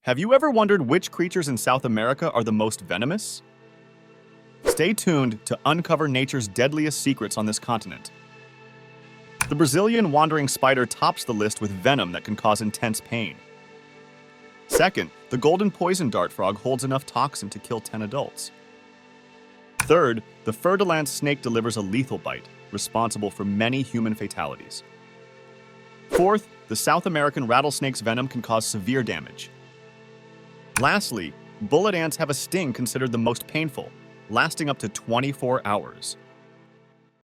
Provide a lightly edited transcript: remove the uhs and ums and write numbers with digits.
Have you ever wondered which creatures in South America are the most venomous? Stay tuned to uncover nature's deadliest secrets on this continent. The Brazilian wandering spider tops the list with venom that can cause intense pain. Second, the golden poison dart frog holds enough toxin to kill 10 adults. Third, the fer-de-lance snake delivers a lethal bite, responsible for many human fatalities. Fourth, the South American rattlesnake's venom can cause severe damage. Lastly, bullet ants have a sting considered the most painful, lasting up to 24 hours.